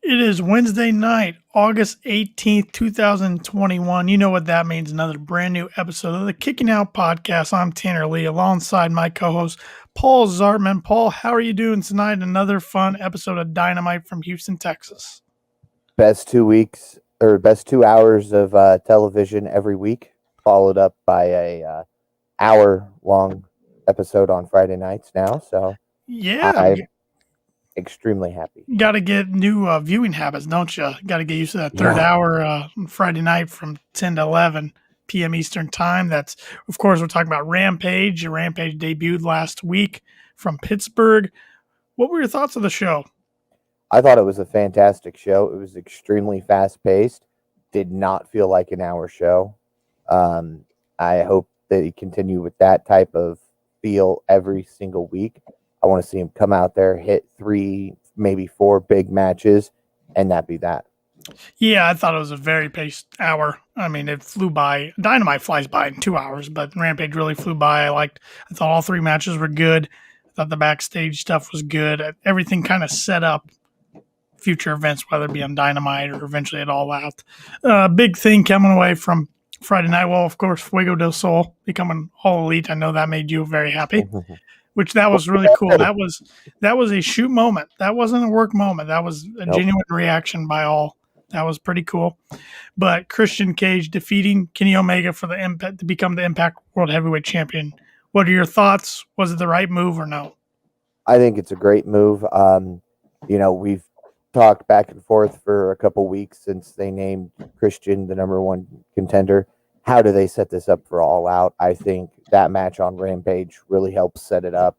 It is Wednesday night, August 18th, 2021. You know what that means. Another brand new episode of the Kicking Out Podcast. I'm Tanner Lee alongside my co-host, Paul Zartman. Paul, how are you doing tonight? Another fun episode of Dynamite from Houston, Texas. Best 2 weeks or best 2 hours of television every week, followed up by a hour-long episode on Friday nights now. So Yeah, I'm extremely happy. got to get new viewing habits, don't you? Got to get used to that third hour on Friday night from 10 to 11 p.m. Eastern time. That's, of course, we're talking about Rampage. Rampage debuted last week from Pittsburgh. What were your thoughts of the show? I thought it was a fantastic show. It was extremely fast-paced. Did not feel like an hour show. I hope they continue with that type of feel every single week. I want to see him come out there, hit 3, maybe 4 big matches, and that be that. Yeah, I thought it was a very paced hour. I mean, it flew by. Dynamite flies by in 2 hours, but Rampage really flew by. I thought all 3 matches were good. I thought the backstage stuff was good. Everything kind of set up future events, whether it be on Dynamite or eventually at All Out. Big thing coming away from Friday night. Well, of course, Fuego del Sol becoming All Elite. I know that made you very happy. Which that was really cool. That was a shoot moment. That wasn't a work moment. That was a genuine reaction by all. That was pretty cool. But Christian Cage defeating Kenny Omega for the Impact to become the Impact World Heavyweight Champion. What are your thoughts? Was it the right move or no? I think it's a great move. We've talked back and forth for a couple weeks since they named Christian the number 1 contender. How do they set this up for All Out? I think that match on Rampage really helps set it up.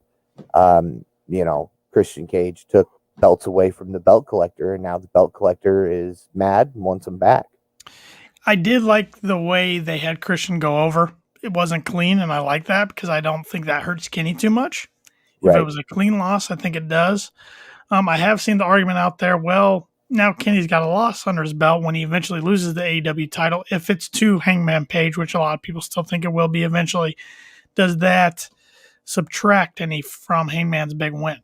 Christian Cage took belts away from the belt collector, and now the belt collector is mad and wants them back. I did like the way they had Christian go over. It wasn't clean, and I like that because I don't think that hurts Kenny too much. If it was a clean loss, I think it does. I have seen the argument out there, well, now Kenny's got a loss under his belt when he eventually loses the AEW title. If it's to Hangman Page, which a lot of people still think it will be eventually, does that subtract any from Hangman's big win?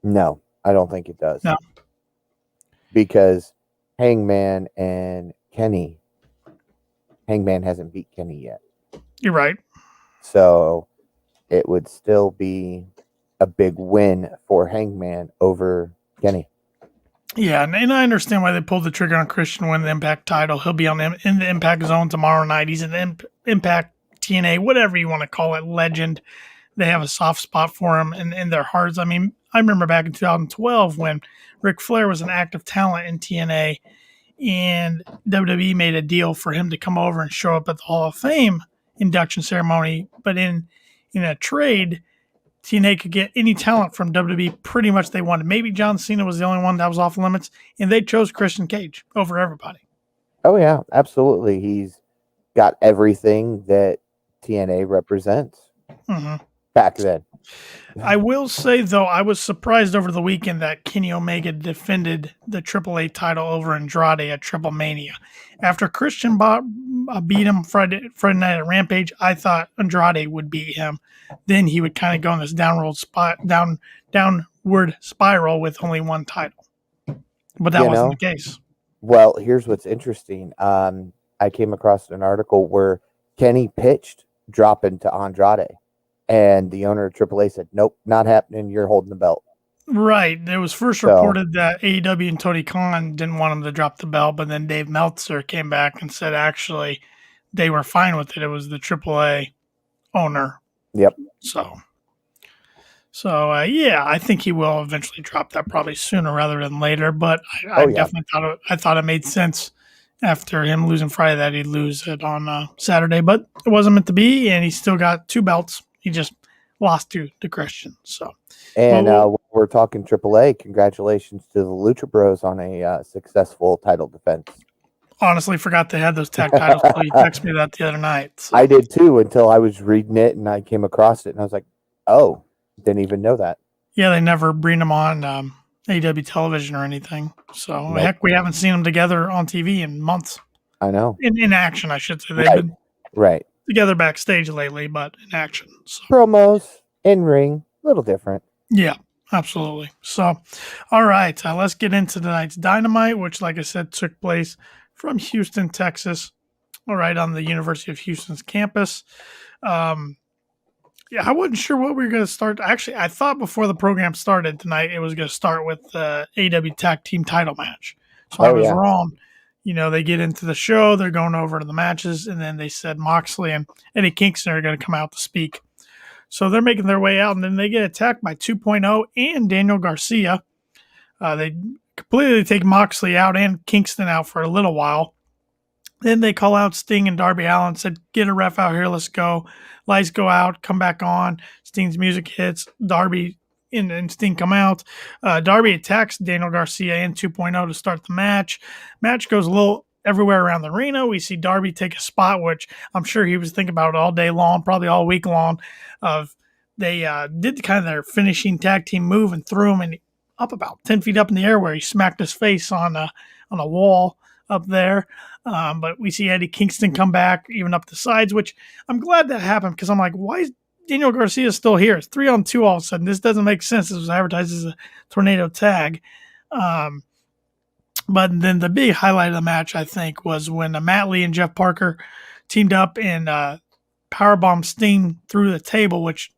No, I don't think it does. No. Because Hangman and Kenny, Hangman hasn't beat Kenny yet. You're right. So it would still be a big win for Hangman over Kenny. Yeah, and I understand why they pulled the trigger on Christian winning the Impact title. He'll be in the Impact Zone tomorrow night. He's an Impact TNA, whatever you want to call it, legend. They have a soft spot for him in their hearts. I mean, I remember back in 2012 when Ric Flair was an active talent in TNA, and WWE made a deal for him to come over and show up at the Hall of Fame induction ceremony. But in a trade, TNA could get any talent from WWE pretty much they wanted. Maybe John Cena was the only one that was off limits, and they chose Christian Cage over everybody. Oh, yeah, absolutely. He's got everything that TNA represents back then. I will say, though, I was surprised over the weekend that Kenny Omega defended the AAA title over Andrade at Triple Mania. After Christian beat him Friday night at Rampage, I thought Andrade would beat him. Then he would kind of go in this downward spiral with only 1 title. But that wasn't the case. Well, here's what's interesting. I came across an article where Kenny pitched dropping to Andrade. And the owner of AAA said, nope, not happening. You're holding the belt. Right. It was first reported that AEW and Tony Khan didn't want him to drop the belt, but then Dave Meltzer came back and said actually they were fine with it. It was the AAA owner. Yep. So I think he will eventually drop that probably sooner rather than later. But I definitely thought it made sense after him losing Friday that he'd lose it on Saturday. But it wasn't meant to be, and he still got 2 belts. He just lost to Christian. So, and we're talking AAA. Congratulations to the Lucha Bros on a successful title defense. Honestly, forgot they had those tag titles until you texted me that the other night. So. I did too until I was reading it and I came across it and I was like, "Oh, didn't even know that." Yeah, they never bring them on AEW television or anything. So heck, we haven't seen them together on TV in months. I know. In action, I should say. They've been together backstage lately, but in action. So. Promos, in ring, a little different. Yeah, Absolutely. So, all right, let's get into tonight's Dynamite, which, like I said, took place from Houston, Texas. All right, on the University of Houston's campus. Um, yeah, I wasn't sure what we were going to start. Actually, I thought before the program started tonight, it was going to start with the AEW Tag Team title match. So I Oh was yeah, wrong. You know, they get into the show, they're going over to the matches, and then they said Moxley and Eddie Kingston are going to come out to speak. So they're making their way out, and then they get attacked by 2.0 and Daniel Garcia. They completely take Moxley out and Kingston out for a little while. Then they call out Sting and Darby Allin, said, "Get a ref out here, let's go." Lights go out, come back on. Sting's music hits. Darby and Sting come out. Darby attacks Daniel Garcia and 2.0 to start the match. Match goes a little everywhere around the arena. We see Darby take a spot, which I'm sure he was thinking about it all day long, probably all week long. Of They did kind of their finishing tag team move and threw him up about 10 feet up in the air where he smacked his face on a wall up there. But we see Eddie Kingston come back, even up the sides, which I'm glad that happened because I'm like, why is Daniel Garcia still here? It's 3-on-2 all of a sudden. This doesn't make sense. This was advertised as a tornado tag. But then the big highlight of the match, I think, was when Matt Lee and Jeff Parker teamed up and powerbomb Sting through the table, which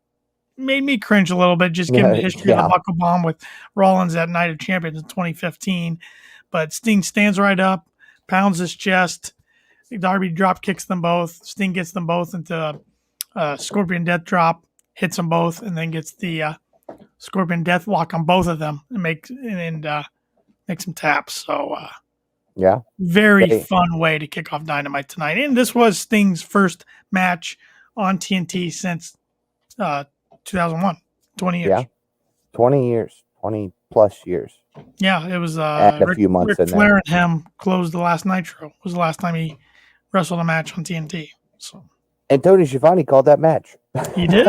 made me cringe a little bit, just given the history of the Buckle Bomb with Rollins at Night of Champions in 2015. But Sting stands right up, pounds his chest. Darby drop kicks them both. Sting gets them both into Scorpion Death Drop, hits them both, and then gets the Scorpion Death Lock on both of them and makes some taps. So very fun way to kick off Dynamite tonight. And this was Sting's first match on TNT since 2001, 20 years. Yeah, 20 years, 20 plus years. Yeah, it was a few months Ric in Flair there. and him closed the last Nitro. It was the last time he wrestled a match on TNT. So, and Tony Schiavone called that match. He did?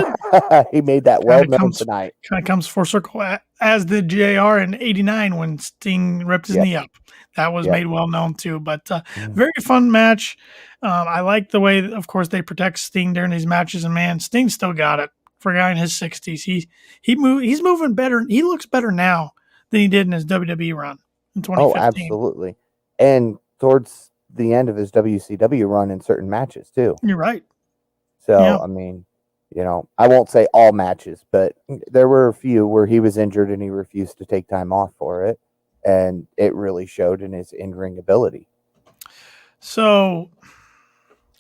He made that well known tonight. Kind of comes full circle, as did JR in '89 when Sting ripped his knee up. That was made well known too. But very fun match. I like the way, of course, they protect Sting during these matches. And man, Sting still got it for a guy in his 60s. He's moving better. He looks better now than he did in his WWE run in 2015. Oh, absolutely. And towards the end of his WCW run in certain matches too. You're right. So, I mean, I won't say all matches, but there were a few where he was injured and he refused to take time off for it. And it really showed in his in-ring ability. So,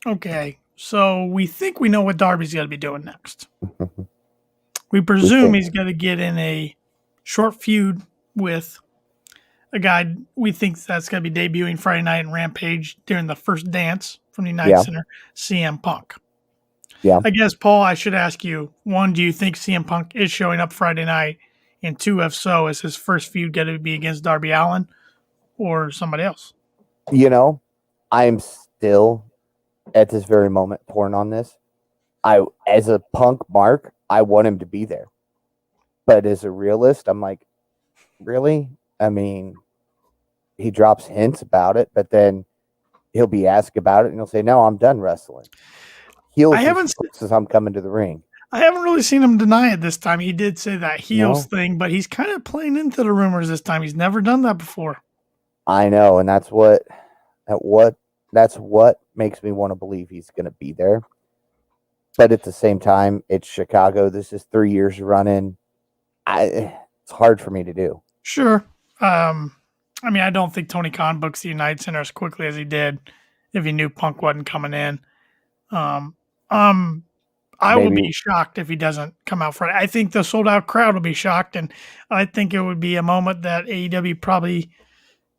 okay. So we think we know what Darby's going to be doing next. We presume he's going to get in a short feud with a guy we think that's going to be debuting Friday night in Rampage during the first dance from the United Center, CM Punk. Yeah. I guess, Paul, I should ask you, one, do you think CM Punk is showing up Friday night? And two, if so, is his first feud going to be against Darby Allin or somebody else? I'm still at this very point torn on this. As a Punk mark, I want him to be there. But as a realist, I'm like, really? I mean, he drops hints about it, but then he'll be asked about it and he'll say, "No, I'm done wrestling." Says I'm coming to the ring. I haven't really seen him deny it this time. He did say that heels thing, but he's kind of playing into the rumors this time. He's never done that before. I know, and that's what makes me want to believe he's going to be there. But at the same time, it's Chicago. This is 3 years running. It's hard for me to do. Sure. I mean, I don't think Tony Khan books the United Center as quickly as he did if he knew Punk wasn't coming in. I will be shocked if he doesn't come out Friday. I think the sold-out crowd will be shocked, and I think it would be a moment that AEW probably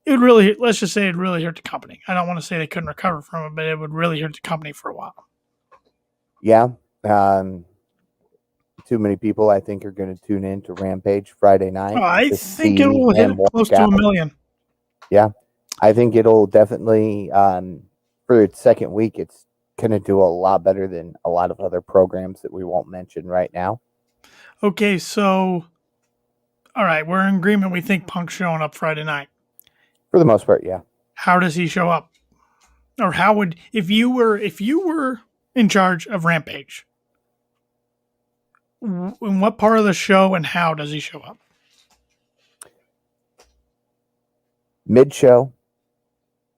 let's just say it really hurt the company. I don't want to say they couldn't recover from it, but it would really hurt the company for a while. Yeah. Too many people, I think, are going to tune in to Rampage Friday night. I think it will hit close to 1 million. Yeah. I think it'll definitely, for its second week, it's going to do a lot better than a lot of other programs that we won't mention right now. Okay, so, all right, we're in agreement. We think Punk's showing up Friday night. For the most part, yeah. How does he show up? Or how would, if you were in charge of Rampage, in what part of the show and how does he show up? Mid-show,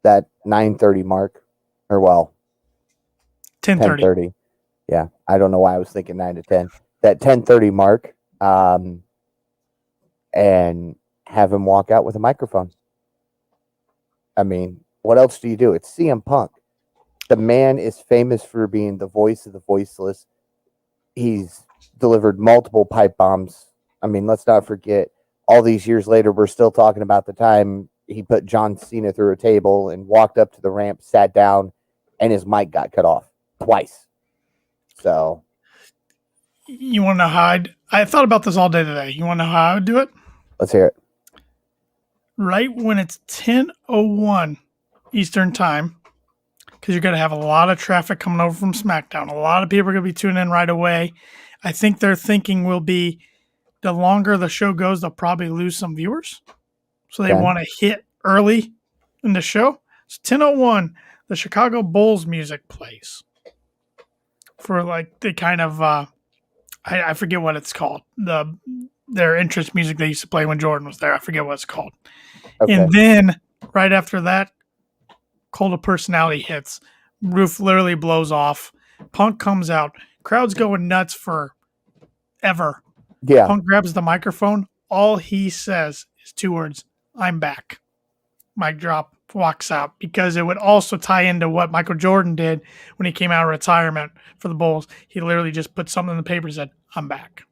that 9:30 mark, or well, 10:30. 10:30. Yeah, I don't know why I was thinking 9 to 10. That 10:30 mark, and have him walk out with a microphone. I mean, what else do you do? It's CM Punk. The man is famous for being the voice of the voiceless. He's delivered multiple pipe bombs. I mean, let's not forget, all these years later, we're still talking about the time he put John Cena through a table and walked up to the ramp, sat down, and his mic got cut off twice. So, You want to know how I thought about this all day today. You want to know how I would do it? let's hear it. Right when it's 10:01 Eastern time, because you're going to have a lot of traffic coming over from SmackDown. A lot of people are going to be tuning in right away. I think their thinking will be the longer the show goes, they'll probably lose some viewers. So they Okay. want to hit early in the show. So 10:01, the Chicago Bulls music plays for like the kind of I forget what it's called. Their interest music they used to play when Jordan was there. I forget what it's called. Okay. And then right after that, Cult of Personality hits. Roof literally blows off. Punk comes out. Crowd's going nuts for ever. Yeah. Punk grabs the microphone. All he says is 2 words, "I'm back." Mic drop, walks out, because it would also tie into what Michael Jordan did when he came out of retirement for the Bulls. He literally just put something in the paper and said, "I'm back."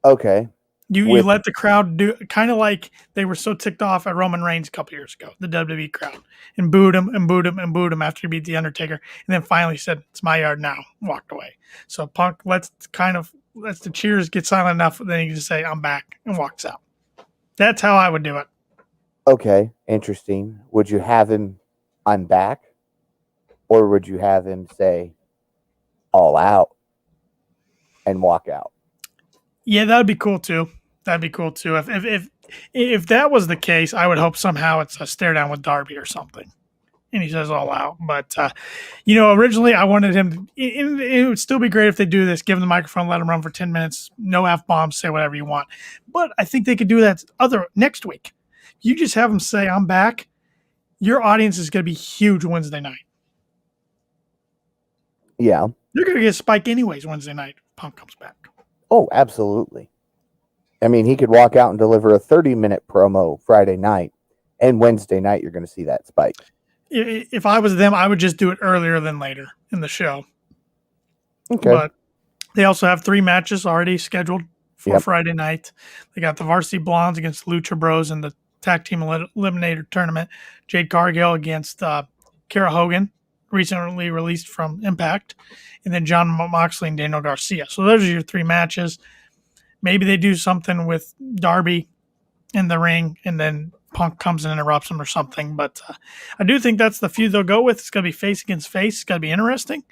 Okay. You let the crowd do, kind of like they were so ticked off at Roman Reigns a couple years ago, the WWE crowd, and booed him and booed him and booed him after he beat The Undertaker, and then finally said, "It's my yard now," walked away. So Punk lets the cheers get silent enough, then he can just say, "I'm back," and walks out. That's how I would do it. Okay. Interesting. Would you have him, "I'm back," or would you have him say, "All out," and walk out? Yeah, that'd be cool too. If that was the case, I would hope somehow it's a stare down with Darby or something, and he says "all out." But originally I wanted him. It would still be great if they do this. Give him the microphone, let him run for 10 minutes, no F bombs, say whatever you want. But I think they could do that next week. You just have him say, "I'm back." Your audience is going to be huge Wednesday night. Yeah. They're going to get a spike anyways Wednesday night. If Punk comes back. Oh, absolutely. I mean, he could walk out and deliver a 30-minute promo Friday night, and Wednesday night you're going to see that spike. If I was them, I would just do it earlier than later in the show. Okay. But they also have 3 matches already scheduled for Yep. Friday night. They got the Varsity Blondes against Lucha Bros in the Tag Team Eliminator Tournament. Jade Cargill against Kara Hogan, recently released from Impact. And then John Moxley and Daniel Garcia. So those are your 3 matches. Maybe they do something with Darby in the ring, and then Punk comes and interrupts him or something. But I do think that's the feud they'll go with. It's going to be face against face. It's going to be interesting.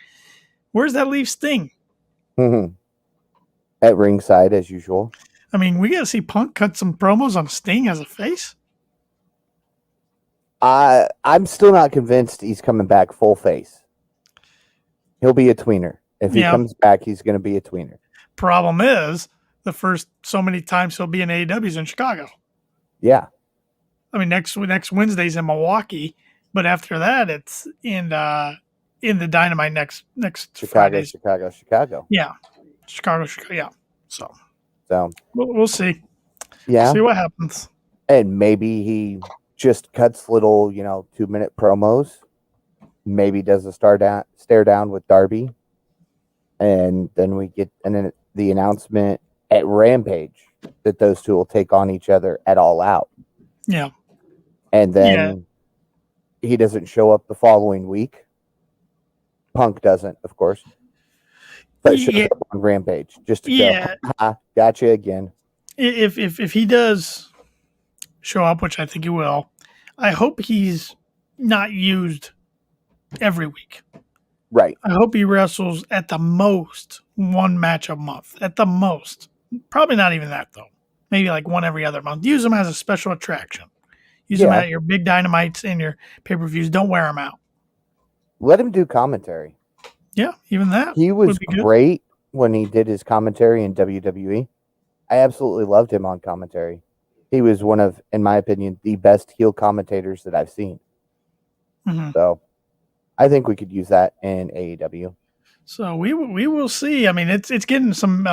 Where's that leave Sting? Mm-hmm. At ringside, as usual. I mean, we got to see Punk cut some promos on Sting as a face. I'm still not convinced he's coming back full face. He'll be a tweener. If he comes back, he's going to be a tweener. Problem is, the first so many times he'll be in AEW's in Chicago. Yeah. I mean, next Wednesday's in Milwaukee, but after that, it's in the Dynamite next Friday. Chicago. Yeah, Chicago. Yeah. So we'll see. Yeah. We'll see what happens. And maybe he just cuts little, 2-minute promos. Maybe does a stare down with Darby, and then we get the announcement at Rampage that those two will take on each other at All Out. Yeah. And then he doesn't show up the following week. Punk doesn't, of course. But shows up on Rampage just to go, gotcha again. If he does show up, which I think he will, I hope he's not used every week. Right. I hope he wrestles at the most 1 match a month. At the most. Probably not even that, though. Maybe like 1 every other month. Use them as a special attraction. Use them at your big Dynamites and your pay-per-views. Don't wear them out. Let him do commentary. Yeah, even that. He was great when he did his commentary in WWE. I absolutely loved him on commentary. he was one of, in my opinion, the best heel commentators that I've seen. Mm-hmm. So I think we could use that in AEW. So we will see. I mean, it's getting some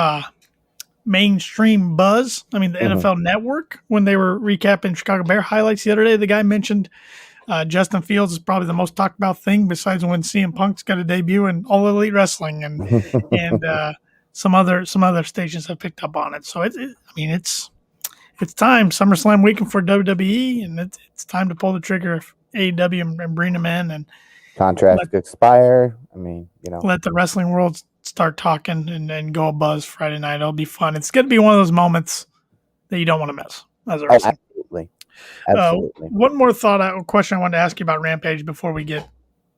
mainstream buzz. I mean, the NFL Network, when they were recapping Chicago Bear highlights the other day, the guy mentioned Justin Fields is probably the most talked about thing besides when CM Punk's got a debut in All Elite Wrestling, and some other stations have picked up on it. So I mean, it's time. SummerSlam weekend for WWE, and it's time to pull the trigger of AEW and bring them in and contracts expire. I mean, let the wrestling world start talking and go a buzz Friday night. It'll be fun. It's going to be one of those moments that you don't want to miss as a wrestler. Absolutely. One more question I wanted to ask you about Rampage before we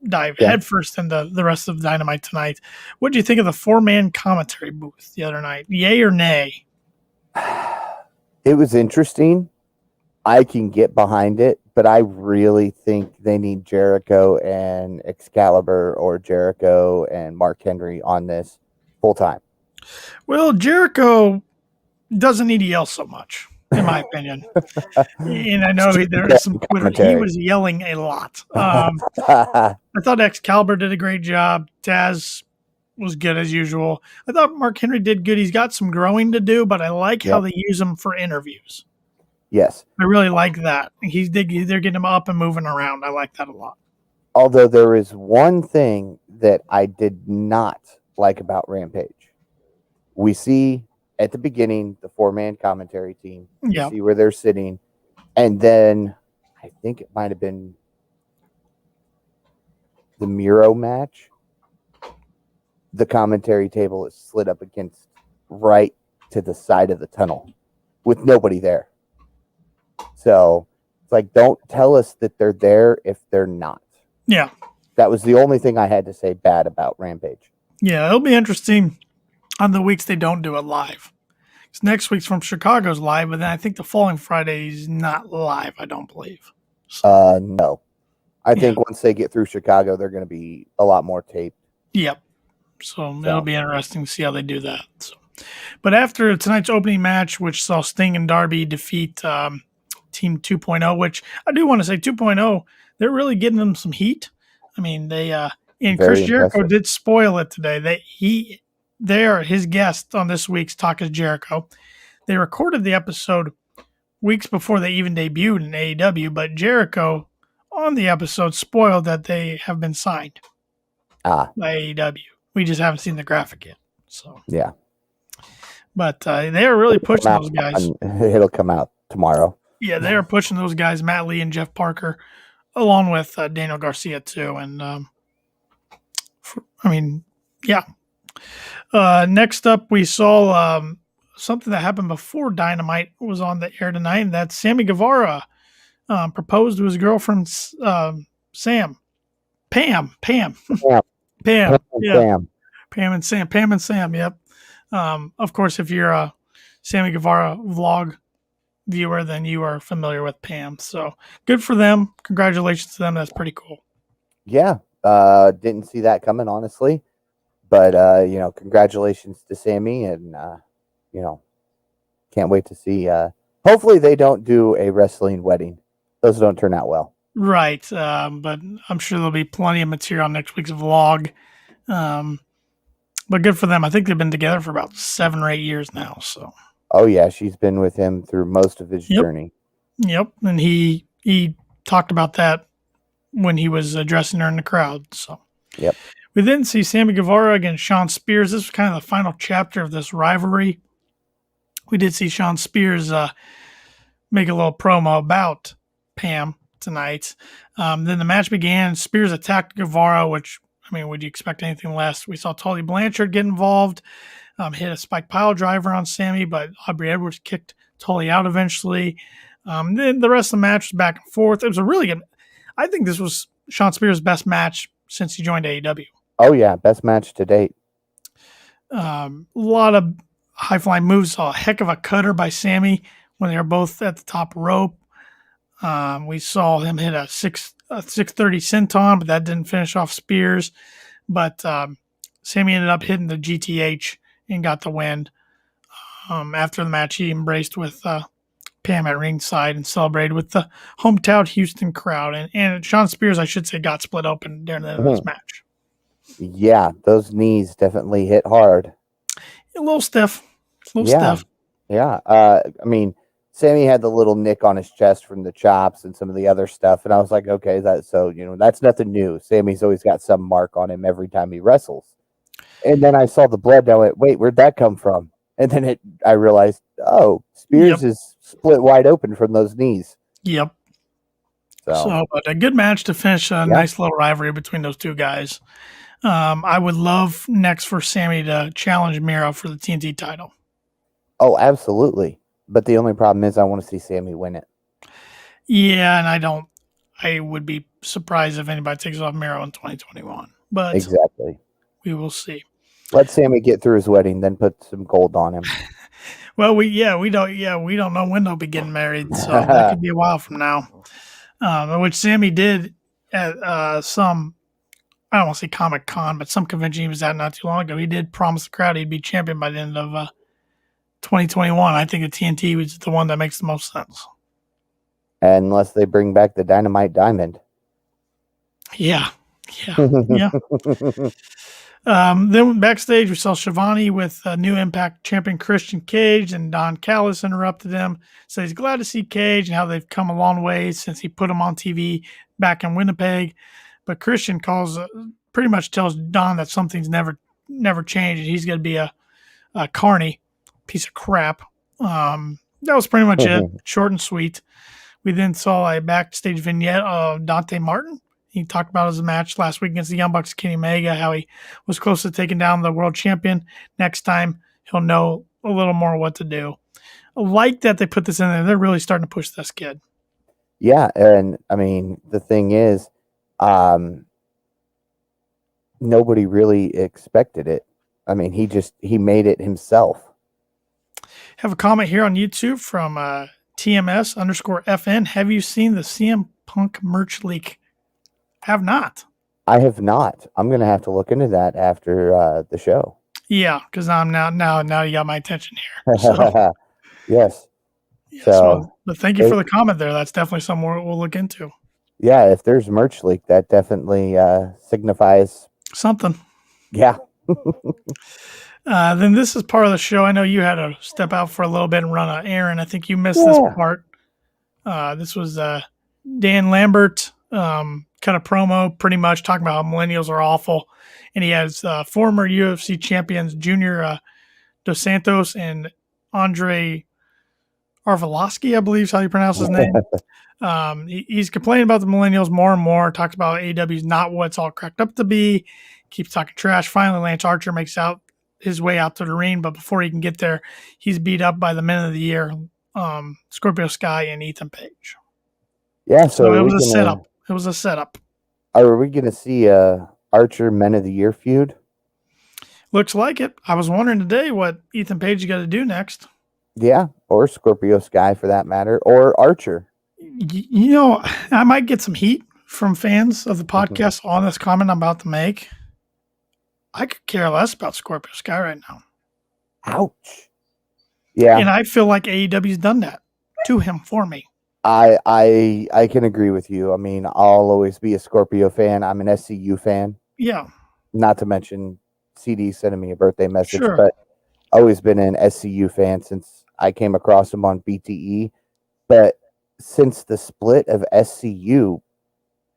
dive headfirst into the rest of Dynamite tonight. What do you think of the 4-man commentary booth the other night? Yay or nay? It was interesting. I can get behind it, but I really think they need Jericho and Excalibur or Jericho and Mark Henry on this full time. Well, Jericho doesn't need to yell so much, in my opinion. And I know there are some Twitter. He was yelling a lot. I thought Excalibur did a great job. Taz was good as usual. I thought Mark Henry did good. He's got some growing to do, but I like how they use him for interviews. Yes. I really like that. They're getting him up and moving around. I like that a lot. Although there is one thing that I did not like about Rampage. We see at the beginning the 4-man commentary team. Yeah. See where they're sitting. And then I think it might have been the Miro match. The commentary table is slid up against right to the side of the tunnel with nobody there. So it's like, don't tell us that they're there if they're not. Yeah. That was the only thing I had to say bad about Rampage. Yeah, it'll be interesting on the weeks they don't do it live. Because next week's from Chicago's live, but then I think the following Friday is not live, I don't believe. So, no. I think once they get through Chicago, they're going to be a lot more taped. Yep. So it'll be interesting to see how they do that. So. But after tonight's opening match, which saw Sting and Darby defeat Team 2.0, which I do want to say 2.0, they're really getting them some heat. I mean, Chris Jericho did spoil it today. They are his guest on this week's Talk is Jericho. They recorded the episode weeks before they even debuted in AEW, but Jericho on the episode spoiled that they have been signed by AEW. We just haven't seen the graphic yet. So yeah, but they are really pushing those guys. It'll come out tomorrow. Yeah, they are pushing those guys, Matt Lee and Jeff Parker, along with Daniel Garcia too. And next up we saw something that happened before Dynamite was on the air tonight, and that's Sami Guevara proposed to his girlfriend Pam. Pam and Sam. Yep. Of course, if you're a Sami Guevara vlog viewer, then you are familiar with Pam. So good for them. Congratulations to them. That's pretty cool. Yeah. Didn't see that coming, honestly. But, congratulations to Sammy, and, can't wait to see. Hopefully they don't do a wrestling wedding. Those don't turn out well. Right. But I'm sure there'll be plenty of material on next week's vlog. But good for them. I think they've been together for about 7 or 8 years now. So. Oh yeah, she's been with him through most of his journey. Yep, and he talked about that when he was addressing her in the crowd. So. Yep. We then see Sami Guevara against Shawn Spears. This was kind of the final chapter of this rivalry. We did see Shawn Spears make a little promo about Pam tonight. Then the match began. Spears attacked Guevara, which, I mean, would you expect anything less? We saw Tully Blanchard get involved, hit a spike pile driver on Sammy, but Aubrey Edwards kicked Tully out eventually. Then the rest of the match was back and forth. It was a really good, I think this was Shawn Spears' best match since he joined AEW. Oh, yeah, best match to date. A lot of high-flying moves. Saw a heck of a cutter by Sammy when they were both at the top rope. We saw him hit a 630 senton, but that didn't finish off Spears. But Sammy ended up hitting the GTH and got the win. After the match, he embraced with Pam at ringside and celebrated with the hometown Houston crowd. And Sean Spears, I should say, got split open during the end of this match. Yeah, those knees definitely hit hard. A little stiff. Stiff. Yeah. I mean, Sammy had the little nick on his chest from the chops and some of the other stuff, and I was like, okay, that's nothing new. Sammy's always got some mark on him every time he wrestles. And then I saw the blood, and I went, wait, where'd that come from? And then I realized, oh, Spears is split wide open from those knees. Yep. So but a good match to finish a nice little rivalry between those two guys. I would love next for Sammy to challenge Miro for the TNT title. Oh, absolutely. But the only problem is I want to see Sammy win it. Yeah, and I would be surprised if anybody takes off Miro in 2021. But exactly. We will see. Let Sammy get through his wedding, then put some gold on him. Well, we don't know when they'll be getting married, so that could be a while from now. Which Sammy did at some, I don't want to say Comic-Con, but some convention he was at not too long ago. He did promise the crowd he'd be champion by the end of 2021. I think the TNT was the one that makes the most sense. Unless they bring back the Dynamite Diamond. Yeah. Then backstage, we saw Shivani with new Impact champion Christian Cage, and Don Callis interrupted him. So he's glad to see Cage and how they've come a long way since he put him on TV back in Winnipeg. But Christian pretty much tells Don that something's never changed. He's going to be a carny piece of crap. That was pretty much it. Short and sweet. We then saw a backstage vignette of Dante Martin. He talked about his match last week against the Young Bucks, Kenny Omega, how he was close to taking down the world champion. Next time, he'll know a little more what to do. I like that they put this in there. They're really starting to push this kid. Yeah, and I mean, the thing is, nobody really expected it. I mean, he made it himself. Have a comment here on YouTube from TMS_FN. Have you seen the CM Punk merch leak? Have not. I have not. I'm going to have to look into that after the show. Yeah, because I'm now you got my attention here. So. Yes. But thank you for the comment there. That's definitely something we'll look into. Yeah, if there's merch leak, that definitely signifies something. Yeah. Then this is part of the show. I know you had to step out for a little bit and run an errand. I think you missed this part. This was Dan Lambert cut a promo pretty much talking about how millennials are awful. And he has former UFC champions Junior Dos Santos and Andre Arvelovsky, I believe is how you pronounce his name. He's complaining about the millennials more and more, talks about AEW is not what it's all cracked up to be, keeps talking trash. Finally, Lance Archer makes his way out to the ring, but before he can get there, he's beat up by the Men of the Year, Scorpio Sky and Ethan Page. Yeah, so it was a setup. It was a setup. Are we going to see Archer Men of the Year feud? Looks like it. I was wondering today what Ethan Page got to do next. Yeah, or Scorpio Sky for that matter, or Archer. You know, I might get some heat from fans of the podcast on this comment I'm about to make. I could care less about Scorpio Sky right now. Ouch. Yeah. And I feel like AEW's done that to him for me. I can agree with you. I mean, I'll always be a Scorpio fan. I'm an SCU fan. Yeah. Not to mention CD sending me a birthday message, but always been an SCU fan since I came across him on BTE. But since the split of SCU,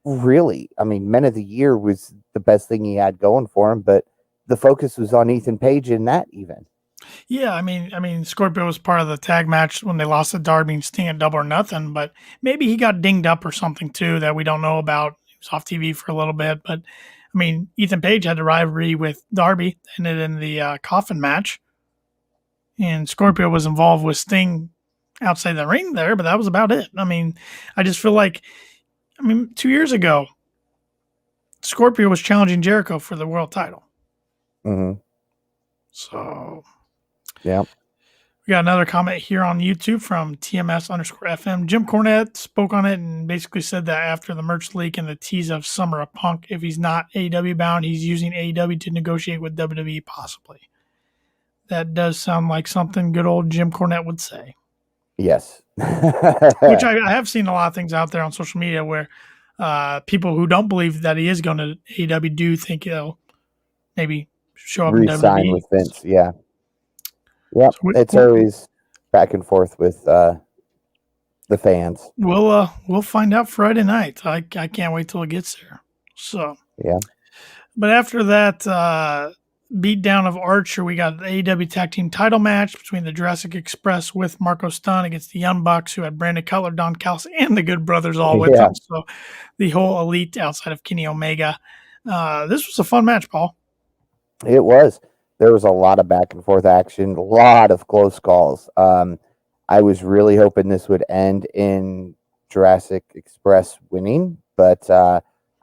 really, I mean, Men of the Year was the best thing he had going for him, but the focus was on Ethan Page in that even. Yeah, I mean, Scorpio was part of the tag match when they lost to Darby and Sting at Double or Nothing, but maybe he got dinged up or something too that we don't know about. He was off TV for a little bit, but I mean, Ethan Page had the rivalry with Darby, ended in the coffin match, and Scorpio was involved with Sting outside the ring there, but that was about it. I mean, I just feel like, 2 years ago, Scorpio was challenging Jericho for the world title. Mm-hmm. So, yeah. We got another comment here on YouTube from TMS_FM. Jim Cornette spoke on it and basically said that after the merch leak and the tease of Summer of Punk, if he's not AEW bound, he's using AEW to negotiate with WWE possibly. That does sound like something good old Jim Cornette would say. Yes. Which I have seen a lot of things out there on social media where people who don't believe that he is going to AEW do think he'll maybe show up in Re-sign WWE. with Vince. Yeah. Yep. So It's always back and forth with the fans. we'll find out Friday night. I can't wait till it gets there. So Yeah. but after that beatdown of Archer, we got the AEW Tag Team title match between the Jurassic Express with Marco Stunt against the Young Bucks, who had Brandon Cutler, Don Callis, and the Good Brothers all with them. So the whole elite outside of Kenny Omega. This was a fun match, Paul. It was. There was a lot of back and forth action, a lot of close calls. I was really hoping this would end in Jurassic Express winning, but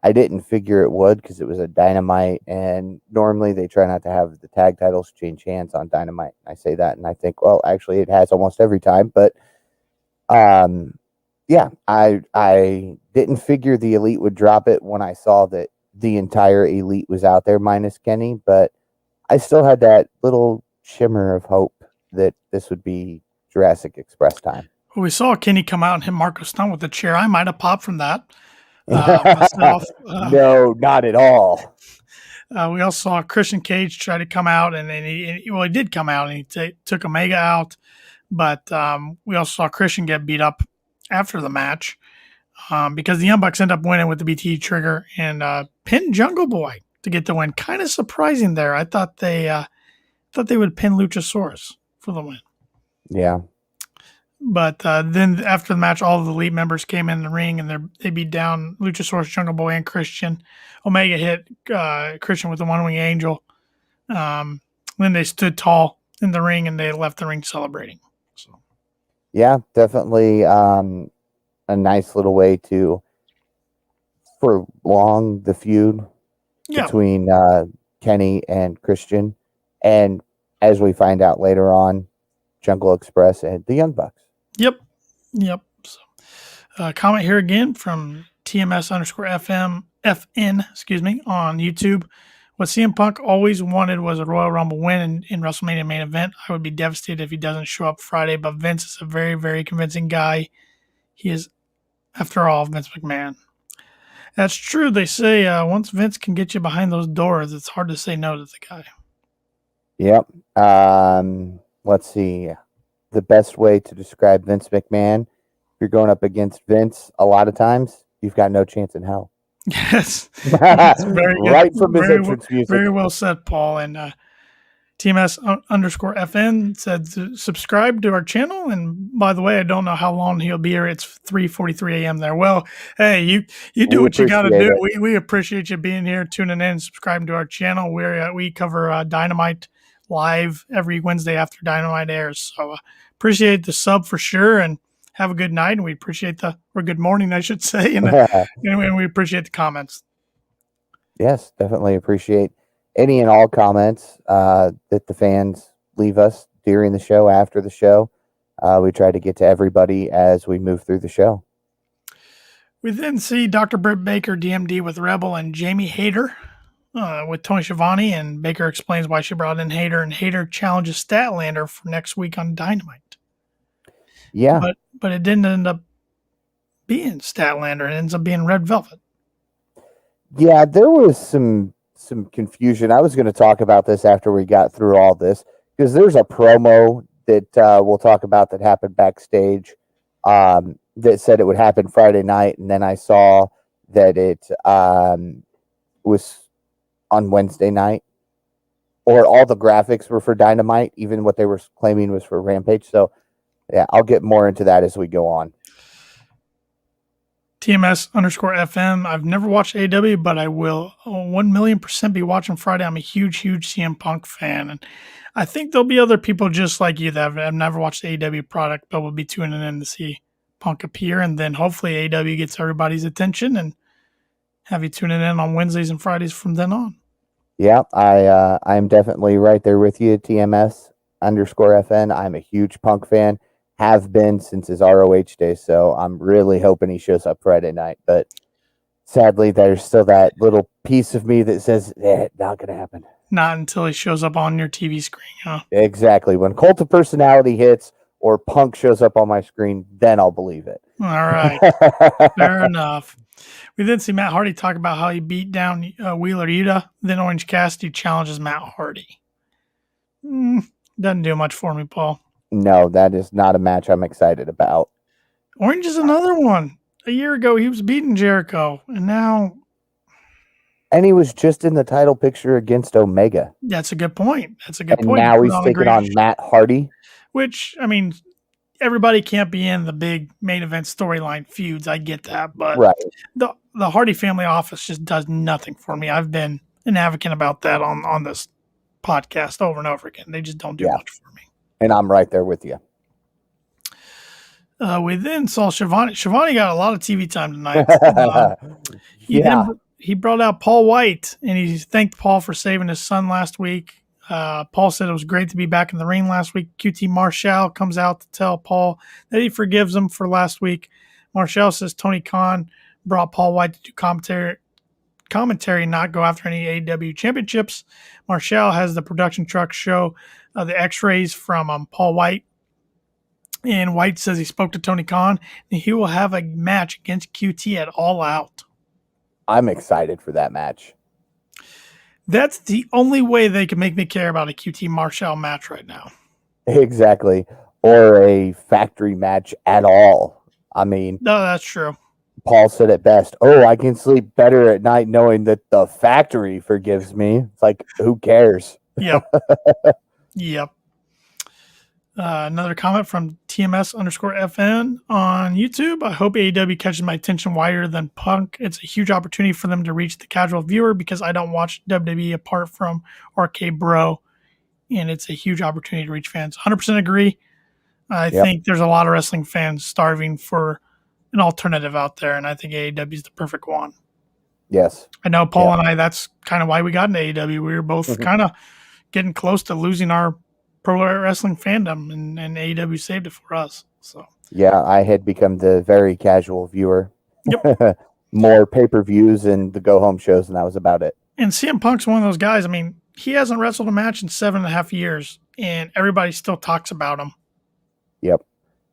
I didn't figure it would because it was a Dynamite, and normally they try not to have the tag titles change hands on Dynamite. I say that, and I think, well, actually, it has almost every time. But yeah, I didn't figure the Elite would drop it when I saw that the entire Elite was out there minus Kenny, but I still had that little shimmer of hope that this would be Jurassic Express time. Well, we saw Kenny come out and hit Marco Stunt with the chair. I might have popped from that myself. No, not at all. We also saw Christian Cage try to come out, and he did come out, and he took Omega out. But we also saw Christian get beat up after the match because the Young Bucks end up winning with the BT trigger and pin Jungle Boy to get the win. Kind of surprising there. I thought they would pin Luchasaurus for the win. Yeah. But then after the match, all of the Elite members came in the ring and they beat down Luchasaurus, Jungle Boy, and Christian. Omega hit Christian with the One Wing Angel. Then they stood tall in the ring and they left the ring celebrating. So, yeah, definitely a nice little way to prolong the feud between Kenny and Christian. And as we find out later on, Jungle Express and the Young Bucks. Yep. So, comment here again from TMS_FN, on YouTube. What CM Punk always wanted was a Royal Rumble win in WrestleMania main event. I would be devastated if he doesn't show up Friday, but Vince is a very, very convincing guy. He is, after all, Vince McMahon. That's true. They say once Vince can get you behind those doors, it's hard to say no to the guy. Yep. Let's see. The best way to describe Vince McMahon, if you're going up against Vince, a lot of times you've got no chance in hell. Yes. Very good. Right from his entrance music. Very well said, Paul. And TMS_FN said subscribe to our channel. And by the way, I don't know how long he'll be here. It's 3:43 a.m. there. Well, hey, you do what you got to do. We appreciate you being here, tuning in, subscribing to our channel. We cover Dynamite live every Wednesday after Dynamite airs. So appreciate the sub for sure, and have a good night. And we appreciate or good morning, I should say. And we appreciate the comments. Yes, definitely appreciate any and all comments that the fans leave us during the show, after the show. We try to get to everybody as we move through the show. We then see Dr. Britt Baker, DMD, with Rebel and Jamie Hayter. With Tony Schiavone, and Baker explains why she brought in Hayter, and Hayter challenges Statlander for next week on Dynamite. Yeah. But it didn't end up being Statlander. It ends up being Red Velvet. Yeah, there was some confusion. I was going to talk about this after we got through all this, because there's a promo that we'll talk about that happened backstage that said it would happen Friday night, and then I saw that it was on Wednesday night, or all the graphics were for Dynamite, even what they were claiming was for Rampage. So yeah, I'll get more into that as we go on. TMS_FM. I've never watched AEW, but I will 1,000,000% be watching Friday. I'm a huge CM Punk fan. And I think there'll be other people just like you that have never watched the AEW product, but will be tuning in to see Punk appear. And then hopefully AEW gets everybody's attention and have you tuning in on Wednesdays and Fridays from then on. Yeah, I'm definitely right there with you, TMS_FN. I'm a huge Punk fan, have been since his ROH days, so I'm really hoping he shows up Friday night. But sadly, there's still that little piece of me that says, not going to happen. Not until he shows up on your TV screen, huh? Exactly. When Cult of Personality hits, or Punk shows up on my screen, then I'll believe it. All right. Fair enough. We then see Matt Hardy talk about how he beat down Wheeler Yuta. Then Orange Cassidy challenges Matt Hardy. Doesn't do much for me, Paul. No, that is not a match I'm excited about. Orange is another one. A year ago, he was beating Jericho, and now... And he was just in the title picture against Omega. That's a good point. And now he's taking on Matt Hardy. Which, I mean, everybody can't be in the big main event storyline feuds. I get that. But the Hardy family office just does nothing for me. I've been an advocate about that on this podcast over and over again. They just don't do much for me. And I'm right there with you. We then saw Shivani. Shivani got a lot of TV time tonight. He brought out Paul White, and he thanked Paul for saving his son last week. Paul said it was great to be back in the ring last week. QT Marshall comes out to tell Paul that he forgives him for last week. Marshall says Tony Khan brought Paul White to do commentary, not go after any AEW championships. Marshall has the production truck show the x-rays from Paul White. And White says he spoke to Tony Khan, and he will have a match against QT at All Out. I'm excited for that match. That's the only way they can make me care about a QT Marshall match right now. Exactly. Or a factory match at all. I mean... No, that's true. Paul said it best. Oh, I can sleep better at night knowing that the factory forgives me. It's like, who cares? Yep. Yep. Another comment from TMS_FN on YouTube. I hope AEW catches my attention wider than Punk. It's a huge opportunity for them to reach the casual viewer because I don't watch WWE apart from RK Bro, and it's a huge opportunity to reach fans. 100% agree. I think there's a lot of wrestling fans starving for an alternative out there, and I think AEW is the perfect one. Yes. I know Paul and I, that's kind of why we got into AEW. We were both kind of getting close to losing our pro wrestling fandom, and AEW saved it for us. So yeah, I had become the very casual viewer. Yep. More pay-per-views and the go-home shows, and that was about it. And CM Punk's one of those guys. I mean, he hasn't wrestled a match in 7.5 years, and everybody still talks about him. Yep.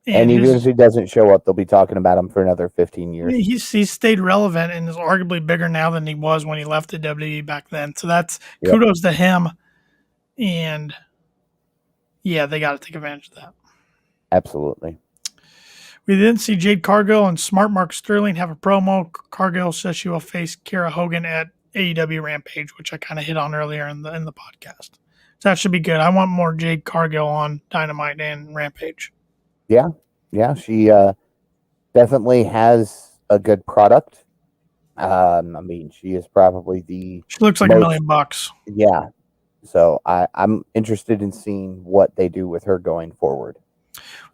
And even if he doesn't show up, they'll be talking about him for another 15 years. He's stayed relevant and is arguably bigger now than he was when he left the WWE back then. So that's kudos to him. And yeah, they got to take advantage of that. Absolutely. We then see Jade Cargill and Smart Mark Sterling have a promo. Cargill says she will face Kara Hogan at AEW Rampage, which I kind of hit on earlier in the podcast. So that should be good. I want more Jade Cargill on Dynamite and Rampage. Yeah, she definitely has a good product. I mean, she is probably She looks like $1 million. Yeah. So I'm interested in seeing what they do with her going forward.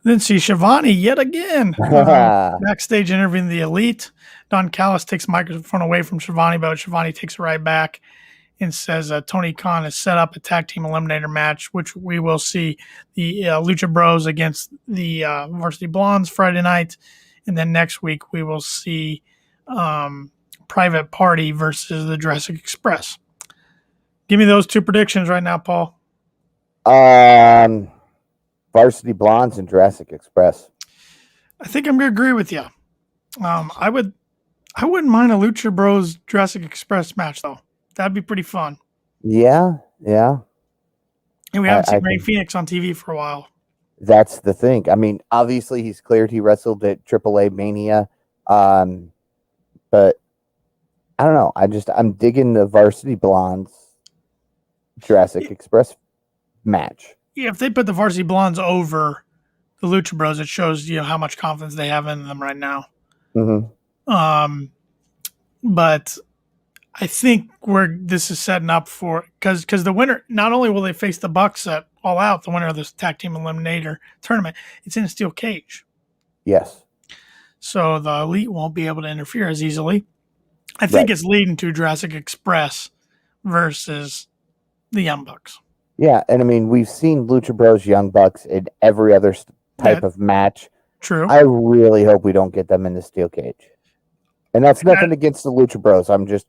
Then see Shivani yet again. Backstage interviewing the Elite. Don Callis takes the microphone away from Shivani, but Shivani takes it right back and says Tony Khan has set up a tag team eliminator match, which we will see the Lucha Bros against the Varsity Blondes Friday night. And then next week we will see Private Party versus the Jurassic Express. Give me those two predictions right now, Paul. Varsity Blondes and Jurassic Express. I think I'm going to agree with you. I wouldn't mind a Lucha Bros Jurassic Express match, though. That'd be pretty fun. Yeah. And we haven't seen Ray Phoenix on TV for a while. That's the thing. I mean, obviously he's cleared. He wrestled at AAA Mania. But I don't know. I'm digging the Varsity Blondes Jurassic Express match. Yeah, if they put the Varsity Blondes over the Lucha Bros, it shows how much confidence they have in them right now. Mm-hmm. But I think where this is setting up for because the winner, not only will they face the Bucks at All Out, the winner of this tag team eliminator tournament, it's in a steel cage. Yes. So the Elite won't be able to interfere as easily. I think it's leading to Jurassic Express versus the Young Bucks. Yeah, and I mean, we've seen Lucha Bros Young Bucks in every other type of match. True. I really hope we don't get them in the steel cage. And that's nothing against the Lucha Bros. I'm just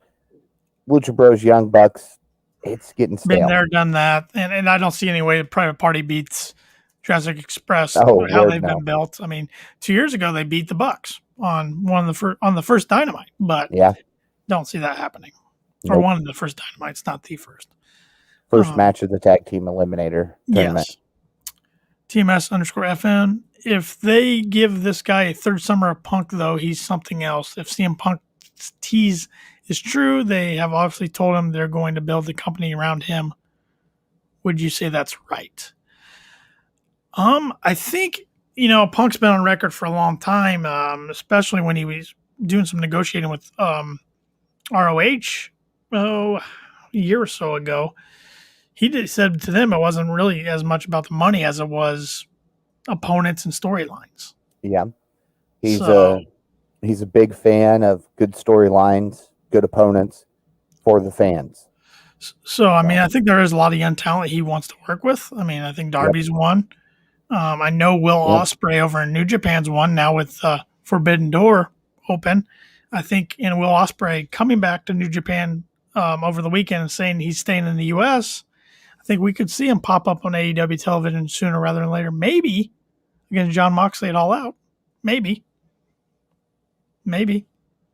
Lucha Bros Young Bucks. It's getting stale. Been there, done that, and I don't see any way Private Party beats Jurassic Express, Oh, how Lord, they've no. been built. I mean, 2 years ago they beat the Bucks on on the first Dynamite, but Yeah. don't see that happening. Or Nope. one of the first Dynamites, not the first. First match of the tag team eliminator tournament. Yes. TMS_FN. If they give this guy a third summer of Punk, though, he's something else. If CM Punk's tease is true, they have obviously told him they're going to build the company around him. Would you say that's right? I think, Punk's been on record for a long time, especially when he was doing some negotiating with ROH a year or so ago. He said to them it wasn't really as much about the money as it was opponents and storylines. Yeah. He's a big fan of good storylines, good opponents for the fans. So, I mean, I think there is a lot of young talent he wants to work with. I mean, I think Darby's one. I know Will Ospreay over in New Japan's one now with Forbidden Door open. I think Will Ospreay coming back to New Japan over the weekend and saying he's staying in the U.S., I think we could see him pop up on AEW television sooner rather than later. Maybe against John Moxley at All Out. Maybe.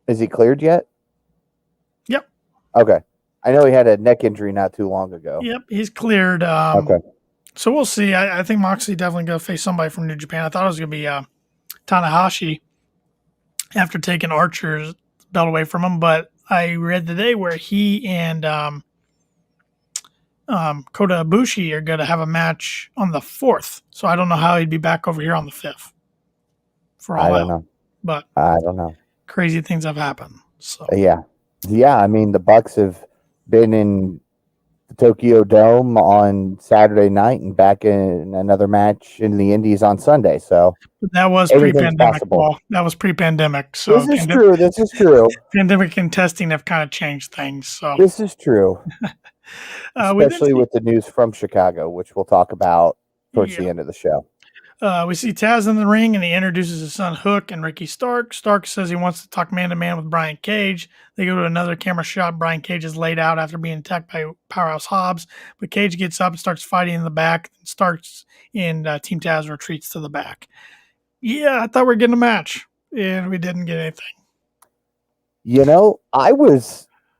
Is he cleared yet? Yep. Okay. I know he had a neck injury not too long ago. Yep, he's cleared. Okay. So we'll see. I think Moxley definitely going to face somebody from New Japan. I thought it was going to be Tanahashi after taking Archer's belt away from him, but I read today where he and Kota Ibushi are going to have a match on the 4th. So I don't know how he'd be back over here on the 5th. I don't know. But I don't know. Crazy things have happened. So yeah. I mean, the Bucks have been in the Tokyo Dome on Saturday night and back in another match in the Indies on Sunday. So that was pre-pandemic. Well, that was pre-pandemic. So this is true. Pandemic and testing have kind of changed things. So this is true. Especially with the news from Chicago, which we'll talk about towards the end of the show. We see Taz in the ring, and he introduces his son Hook and Ricky Stark. Stark says he wants to talk man-to-man with Brian Cage. They go to another camera shot. Brian Cage is laid out after being attacked by Powerhouse Hobbs, but Cage gets up and starts fighting in the back. Starks and Team Taz retreats to the back. Yeah, I thought we were getting a match, and we didn't get anything.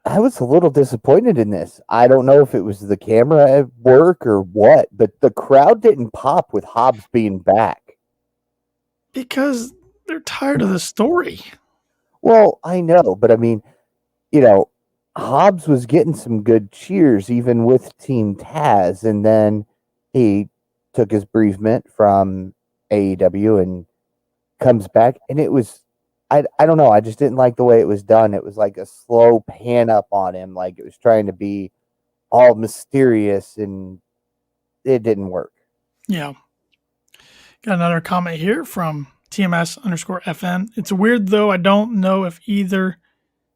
I was a little disappointed in this. I don't know if it was the camera at work or what, but the crowd didn't pop with Hobbs being back. Because they're tired of the story. Well, I know, but I mean, Hobbs was getting some good cheers even with Team Taz, and then he took his bereavement from AEW and comes back, and it was I don't know. I just didn't like the way it was done. It was like a slow pan up on him. Like it was trying to be all mysterious, and it didn't work. Yeah. Got another comment here from TMS_FN. It's weird, though. I don't know if either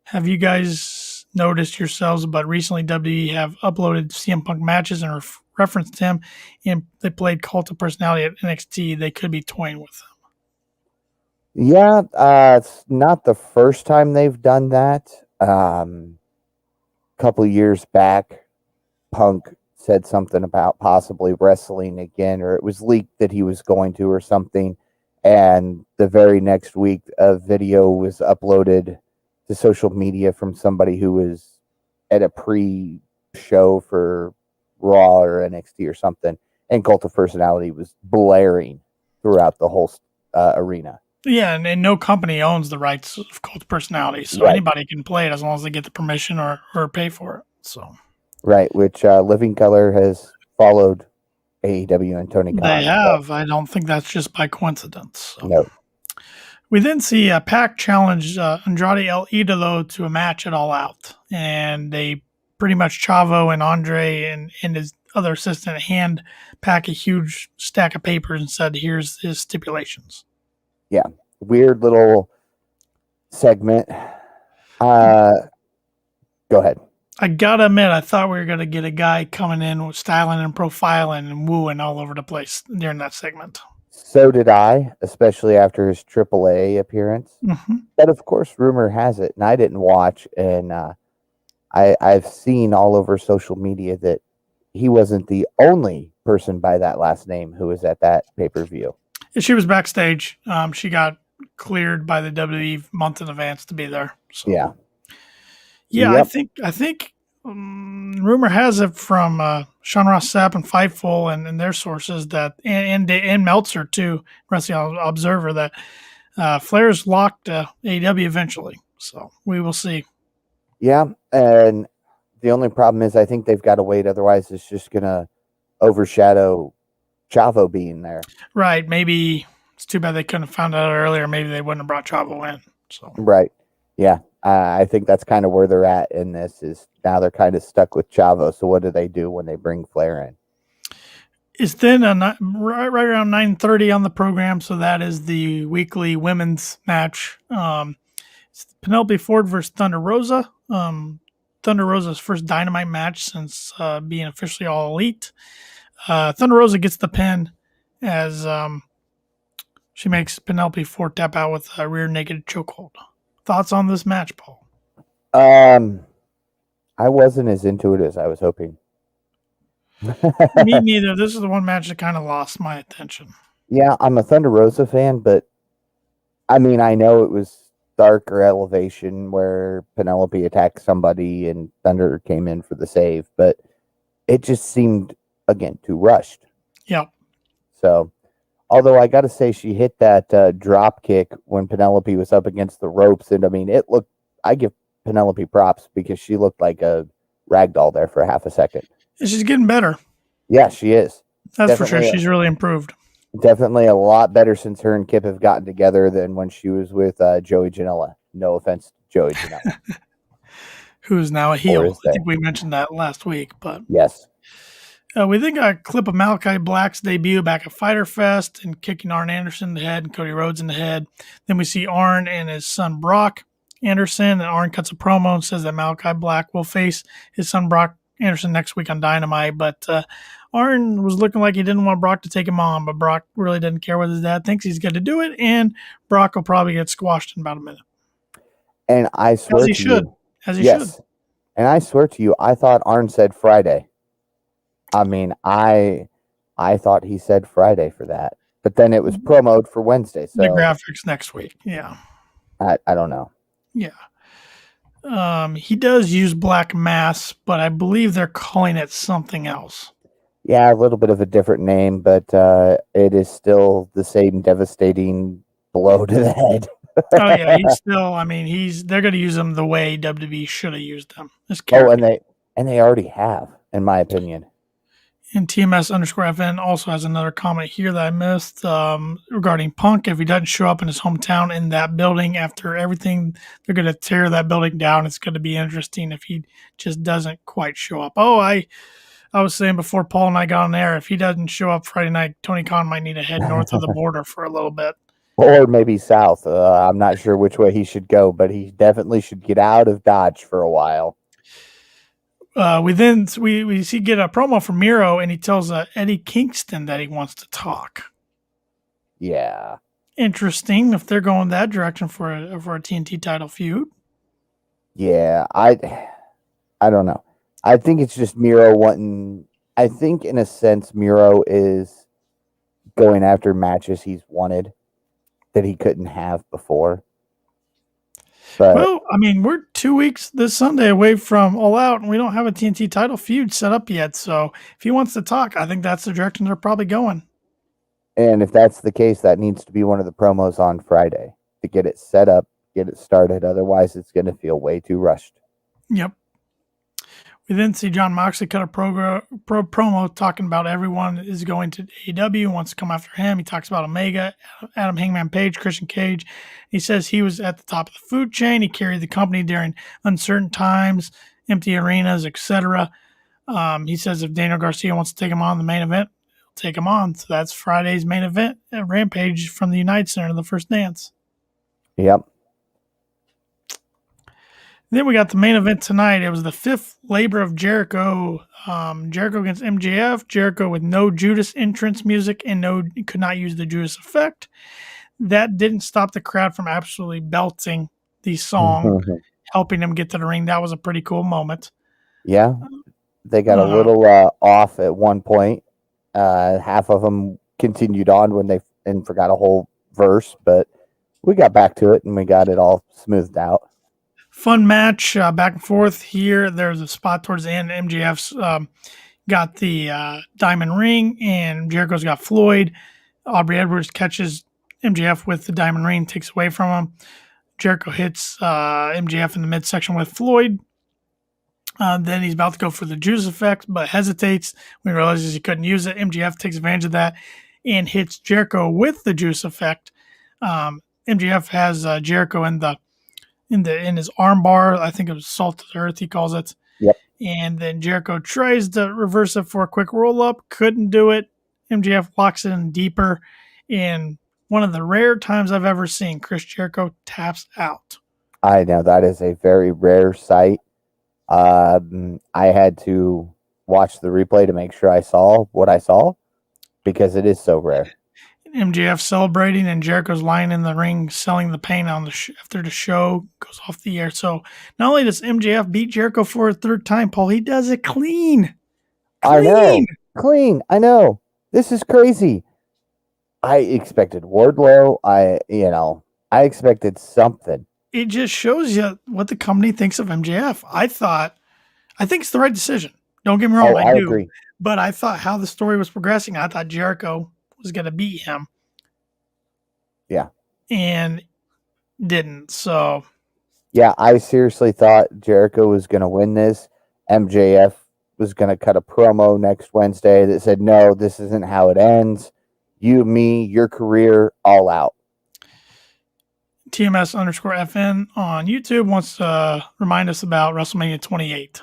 have you guys noticed yourselves, but recently WWE have uploaded CM Punk matches and referenced him, and they played Cult of Personality at NXT. They could be toying with him. Yeah, it's not the first time they've done that. A couple years back, Punk said something about possibly wrestling again, or it was leaked that he was going to or something. And the very next week, a video was uploaded to social media from somebody who was at a pre-show for Raw or NXT or something. And Cult of Personality was blaring throughout the whole arena. Yeah, and no company owns the rights of Cult of Personality, so anybody can play it as long as they get the permission or pay for it. So, right, which Living Color has followed AEW and Tony Khan. They have. I don't think that's just by coincidence. So. No. We then see Pac challenge Andrade El Idolo to a match at All Out, and they pretty much Chavo and Andre and his other assistant hand Pac a huge stack of papers and said, "Here's his stipulations." Yeah, weird little segment. Go ahead. I gotta admit, I thought we were gonna get a guy coming in with styling and profiling and wooing all over the place during that segment. So did I, especially after his AAA appearance. Mm-hmm. But of course, rumor has it, and I didn't watch, and I've seen all over social media that he wasn't the only person by that last name who was at that pay-per-view. She was backstage. She got cleared by the WWE month in advance to be there. So. Yeah. Yeah, Yep. I think rumor has it from Sean Ross Sapp and Fightful and their sources that and Meltzer too, Wrestling Observer, that Flair's locked AEW eventually. So we will see. Yeah, and the only problem is I think they've got to wait. Otherwise, it's just gonna overshadow Chavo being there. Right. Maybe it's too bad they couldn't have found out earlier. Maybe they wouldn't have brought Chavo in. So Right. Yeah. I think that's kind of where they're at in this. Is now they're kind of stuck with Chavo. So what do they do when they bring Flair in? it's then right around 9:30 on the program. So that is the weekly women's match. It's Penelope Ford versus Thunder Rosa. Thunder Rosa's first Dynamite match since being officially All Elite. Thunder Rosa gets the pin as she makes Penelope Ford tap out with a rear naked chokehold. Thoughts on this match, Paul? I wasn't as into it as I was hoping. Me neither. This is the one match that kind of lost my attention. Yeah, I'm a Thunder Rosa fan, but I mean, I know it was darker elevation where Penelope attacked somebody and Thunder came in for the save, but it just seemed, again, too rushed. Yep. So, although I got to say, she hit that drop kick when Penelope was up against the ropes, and I mean, I give Penelope props because she looked like a ragdoll there for half a second. She's getting better. Yeah, she is. That's definitely, for sure. She's really improved. Definitely a lot better since her and Kip have gotten together than when she was with Joey Janela. No offense to Joey Janela. Who's now a heel. I think we mentioned that last week. But yes. We then got a clip of Malachi Black's debut back at Fyter Fest and kicking Arn Anderson in the head and Cody Rhodes in the head. Then we see Arn and his son Brock Anderson, and Arn cuts a promo and says that Malachi Black will face his son Brock Anderson next week on Dynamite. But Arn was looking like he didn't want Brock to take him on, but Brock really doesn't care what his dad thinks. He's going to do it, and Brock will probably get squashed in about a minute. And I swear as he should. As he should. And I swear to you, I thought Arn said Friday. I mean, I thought he said Friday for that, but then it was promoted for Wednesday. So the graphics next week. Yeah. I don't know. Yeah. He does use black mass, but I believe they're calling it something else. Yeah, a little bit of a different name, but it is still the same devastating blow to the head. Oh yeah, he's still. I mean, they're going to use him the way WWE should have used them. And they already have, in my opinion. And TMS_FN also has another comment here that I missed regarding Punk. If he doesn't show up in his hometown in that building after everything, they're going to tear that building down. It's going to be interesting if he just doesn't quite show up. Oh, I was saying before Paul and I got on air, if he doesn't show up Friday night, Tony Khan might need to head north of the border for a little bit. Or maybe south. I'm not sure which way he should go, but he definitely should get out of Dodge for a while. We see get a promo from Miro, and he tells Eddie Kingston that he wants to talk. Yeah, interesting if they're going that direction for a TNT title feud. Yeah, I don't know. I think it's just Miro wanting. I think in a sense, Miro is going after matches he's wanted that he couldn't have before. But, well, I mean, we're 2 weeks this Sunday away from All Out, and we don't have a TNT title feud set up yet. So if he wants to talk, I think that's the direction they're probably going. And if that's the case, that needs to be one of the promos on Friday to get it set up, get it started. Otherwise, it's going to feel way too rushed. Yep. We then see John Moxley cut a promo talking about everyone is going to AEW, wants to come after him. He talks about Omega, Adam Hangman Page, Christian Cage. He says he was at the top of the food chain. He carried the company during uncertain times, empty arenas, etc. He says if Daniel Garcia wants to take him on the main event, he'll take him on. So that's Friday's main event at Rampage from the United Center, the first dance. Yep. Then we got the main event tonight. It was the fifth labor of Jericho. Jericho against MJF. Jericho with no Judas entrance music and could not use the Judas effect. That didn't stop the crowd from absolutely belting the song, helping him get to the ring. That was a pretty cool moment. Yeah. They got a little off at one point. Half of them continued on when they forgot a whole verse, but we got back to it and we got it all smoothed out. Fun match, back and forth here. There's a spot towards the end. MJF's got the diamond ring, and Jericho's got Floyd. Aubrey Edwards catches MJF with the diamond ring, takes away from him. Jericho hits MJF in the midsection with Floyd. Then he's about to go for the Judas effect, but hesitates when he realizes he couldn't use it. MJF takes advantage of that and hits Jericho with the Judas effect. MJF has Jericho in his arm bar. I think it was salt to the earth, he calls it. Yep. And then Jericho tries to reverse it for a quick roll up, couldn't do it. MJF locks it in deeper. And one of the rare times I've ever seen Chris Jericho taps out. I know that is a very rare sight. I had to watch the replay to make sure I saw what I saw because it is so rare. MJF celebrating and Jericho's lying in the ring selling the pain on after the show goes off the air. So not only does MJF beat Jericho for a third time, Paul, he does it clean. I know. Clean. I know. This is crazy. I expected Wardlow. I expected something. It just shows you what the company thinks of MJF. I think it's the right decision. Don't get me wrong. I do. Agree. But I thought how the story was progressing, I thought Jericho was going to beat him. Yeah. And didn't. So. Yeah, I seriously thought Jericho was going to win this. MJF was going to cut a promo next Wednesday that said, no, this isn't how it ends. You, me, your career, all out. TMS_FN on YouTube wants to remind us about WrestleMania 28.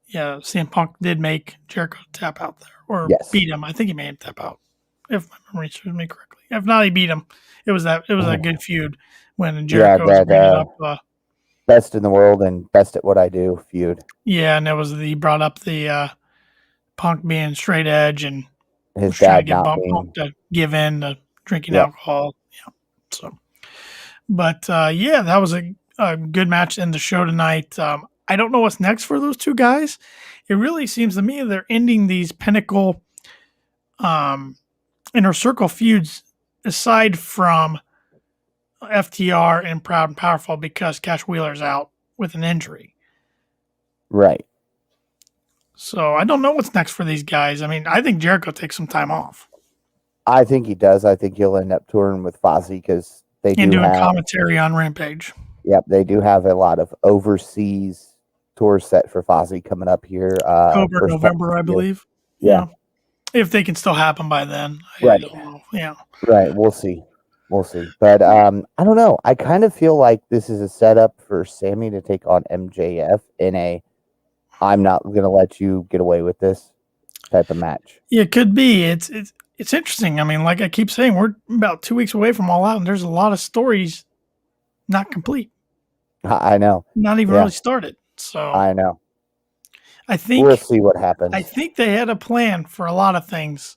Yeah, CM Punk did make Jericho tap out there. Or beat him. I think he made him tap out, if my memory serves me correctly. If not, he beat him. It was a good feud when Jericho was bringing up best in the world and best at what I do feud. Yeah, and he brought up the Punk being straight edge and his dad not Punk to give in to drinking alcohol. Yeah, so. But that was a good match in the show tonight. I don't know what's next for those two guys. It really seems to me they're ending these pinnacle inner circle feuds aside from FTR and Proud and Powerful because Cash Wheeler's out with an injury. Right. So I don't know what's next for these guys. I mean, I think Jericho takes some time off. I think he does. I think he'll end up touring with Fozzy because they do doing commentary on Rampage. Yep, they do have a lot of overseas tours set for Fozzy coming up here. October, November, I believe. Yeah. If they can still happen by then. Right. I don't know. Yeah. Right. We'll see. But I don't know. I kind of feel like this is a setup for Sammy to take on MJF in a I'm not going to let you get away with this type of match. Yeah, it could be. It's interesting. I mean, like I keep saying, we're about 2 weeks away from All Out, and there's a lot of stories not complete. I know. Not even really started. So I know. I think we'll see what happens. I think they had a plan for a lot of things.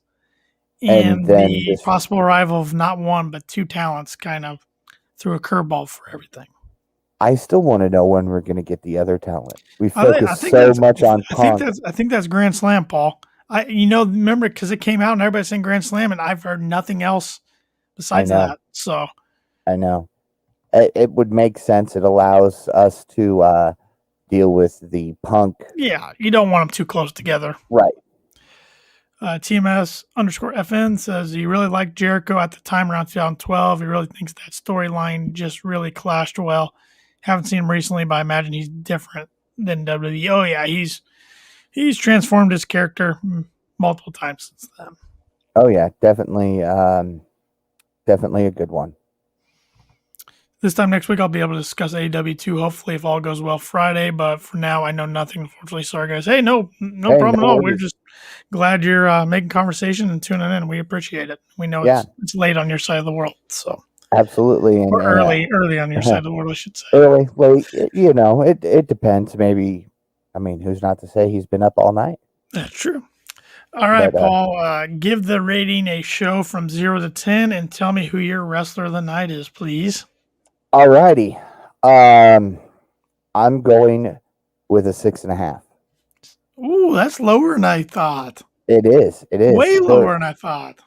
And the possible arrival of not one, but two talents kind of threw a curveball for everything. I still want to know when we're going to get the other talent. We focus so much on Punk. I think that's Grand Slam, Paul. Remember, because it came out and everybody's saying Grand Slam, and I've heard nothing else besides that. So I know. It would make sense. It allows us to deal with the Punk. Yeah, you don't want them too close together. Right. TMS_FN says he really liked Jericho at the time around 2012. He really thinks that storyline just really clashed well. Haven't seen him recently, but I imagine he's different than WWE. Oh yeah, he's transformed his character multiple times since then. Oh yeah, definitely a good one. This time next week, I'll be able to discuss AEW 2, hopefully, if all goes well Friday. But for now, I know nothing, unfortunately. Sorry, guys. Hey, no problem at all. We're just glad you're making conversation and tuning in. We appreciate it. We know it's late on your side of the world. So absolutely. Or early on your side of the world, I should say. Early, late, it depends. Maybe, who's not to say he's been up all night? That's true. All right, Paul, give the rating a show from 0 to 10 and tell me who your wrestler of the night is, please. All righty. I'm going with a 6.5. Ooh, that's lower than I thought. It is. It is. Way lower than I thought.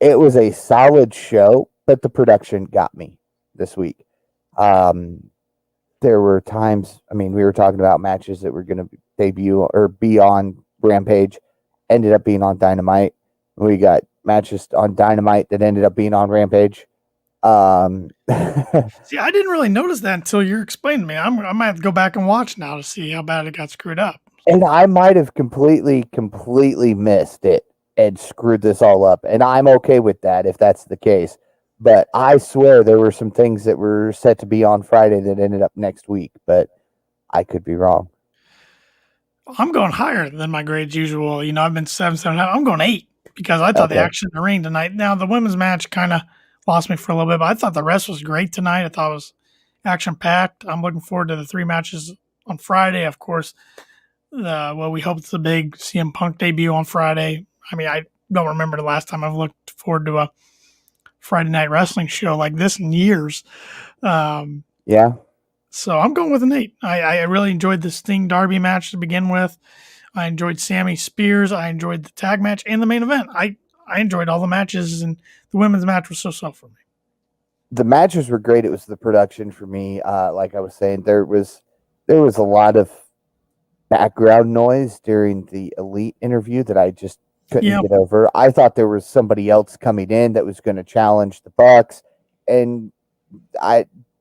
It was a solid show, but the production got me this week. There were times, I mean, we were talking about matches that were going to debut or be on Rampage, ended up being on Dynamite. We got matches on Dynamite that ended up being on Rampage. See, I didn't really notice that until you're explaining to me. I might have to go back and watch now to see how bad it got screwed up. And I might have completely missed it and screwed this all up. And I'm okay with that if that's the case. But I swear there were some things that were set to be on Friday that ended up next week, but I could be wrong. I'm going higher than my grades usual. You know, I've been 7.5. I'm going 8 because I thought the action in the ring tonight. Now, the women's match kind of lost me for a little bit, but I thought the rest was great tonight. I thought it was action-packed. I'm looking forward to the 3 matches on Friday. Of course, we hope it's a big CM Punk debut on Friday. I mean, I don't remember the last time I've looked forward to a Friday night wrestling show like this in years. Yeah. So I'm going with an 8. I really enjoyed the Sting Darby match to begin with. I enjoyed Sammy Spears. I enjoyed the tag match and the main event. I enjoyed all the matches, and the women's match was so for me. The matches were great. It was the production for me. Like I was saying, there was a lot of background noise during the Elite interview that I just couldn't get over. I thought there was somebody else coming in that was going to challenge the Bucks, and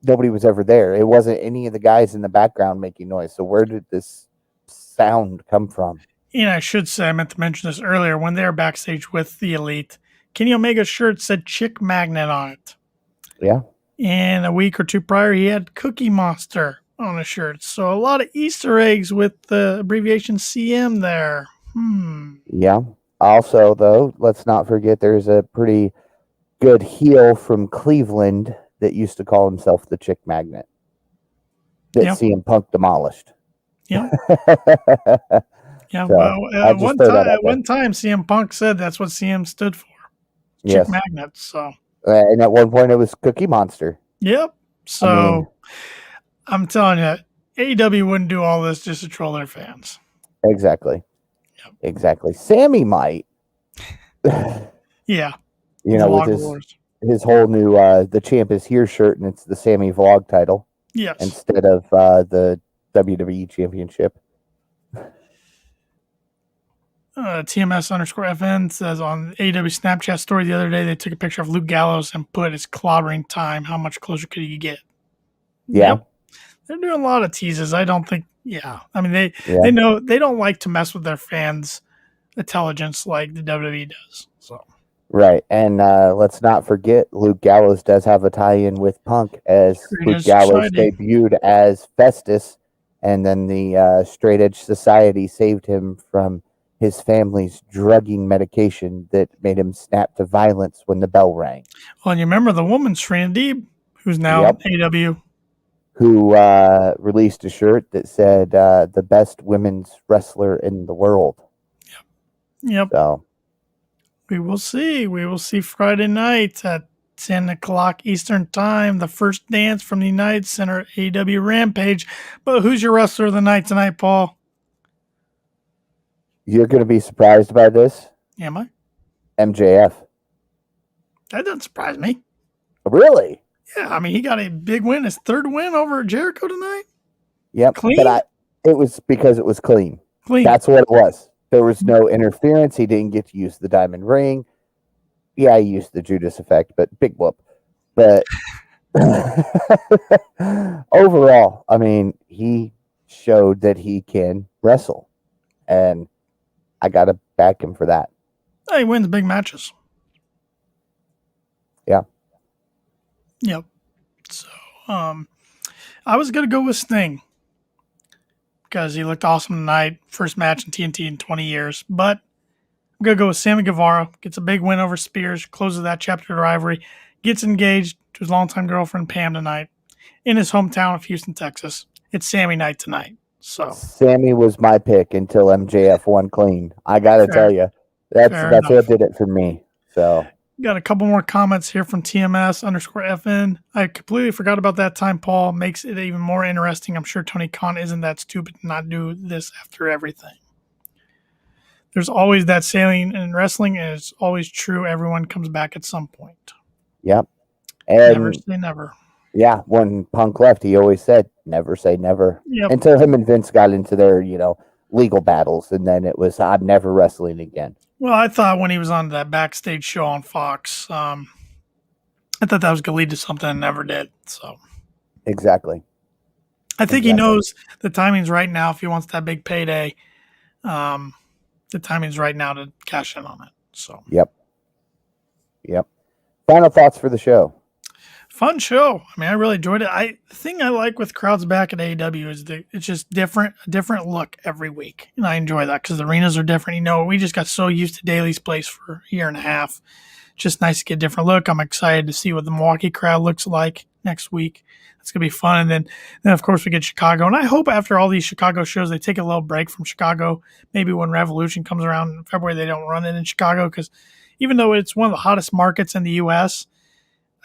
nobody was ever there. It wasn't any of the guys in the background making noise. So where did this sound come from? And I should say, I meant to mention this earlier, when they were backstage with the Elite, Kenny Omega's shirt said Chick Magnet on it. Yeah. And a week or two prior, he had Cookie Monster on his shirt. So a lot of Easter eggs with the abbreviation CM there. Yeah. Also, though, let's not forget there's a pretty good heel from Cleveland that used to call himself the Chick Magnet that CM Punk demolished. Yeah. Yeah. So, well, one time CM Punk said that's what CM stood for. Chick Magnet. So. And at one point it was Cookie Monster. Yep. So I'm telling you, AEW wouldn't do all this just to troll their fans. Exactly. Yep. Exactly. Sammy might. Yeah. You know, with his whole new The Champ Is Here shirt, and it's the Sammy Vlog title. Yes. Instead of the WWE Championship. TMS_FN says on AEW Snapchat story the other day, they took a picture of Luke Gallows and put his clobbering time. How much closer could you get? Yeah. Yep. They're doing a lot of teases. I don't think, I mean, they know they don't like to mess with their fans' intelligence like the WWE does. So. Right. And let's not forget Luke Gallows does have a tie-in with Punk, as Luke Gallows debuted as Festus, and then the Straight Edge Society saved him from his family's drugging medication that made him snap to violence when the bell rang. Well, and you remember the woman, Serena Deeb, who's now AEW. Who released a shirt that said the best women's wrestler in the world. Yep. So we will see. We will see Friday night at 10 o'clock Eastern Time, the first dance from the United Center AEW Rampage. But who's your wrestler of the night tonight, Paul? You're going to be surprised by this. Am I? MJF. That doesn't surprise me. Really? Yeah, I mean, he got a big win, his 3rd win over Jericho tonight. Yep. Clean? But it was because it was clean. Clean. That's what it was. There was no interference. He didn't get to use the diamond ring. Yeah, he used the Judas effect, but big whoop. But overall, I mean, he showed that he can wrestle. And I got to back him for that. He wins big matches. Yeah. Yep. So, I was going to go with Sting because he looked awesome tonight. First match in TNT in 20 years. But I'm going to go with Sami Guevara. Gets a big win over Spears. Closes that chapter of rivalry. Gets engaged to his longtime girlfriend, Pam, tonight. In his hometown of Houston, Texas. It's Sammy night tonight. So Sammy was my pick until MJF won clean. I got to tell you. That's what did it for me. So Got a couple more comments here from TMS_FN. I completely forgot about that time, Paul. Makes it even more interesting. I'm sure Tony Khan isn't that stupid to not do this after everything. There's always that saying in wrestling, and it's always true. Everyone comes back at some point. Yep. Never And say never. yeah, when Punk left, he always said, never say never. Yep. Until him and Vince got into their, legal battles. And then it was, I'm never wrestling again. Well, I thought when he was on that backstage show on Fox, I thought that was going to lead to something and never did. So Exactly. I think he knows the timing's right now. If he wants that big payday, the timing's right now to cash in on it. So Yep. Final thoughts for the show. Fun show. I mean, I really enjoyed it. The thing I like with crowds back at AEW is that it's just a different look every week. And I enjoy that because the arenas are different. We just got so used to Daly's place for a year and a half. Just nice to get a different look. I'm excited to see what the Milwaukee crowd looks like next week. It's going to be fun. And then, of course, we get Chicago. And I hope after all these Chicago shows, they take a little break from Chicago. Maybe when Revolution comes around in February, they don't run it in Chicago because even though it's one of the hottest markets in the U.S.,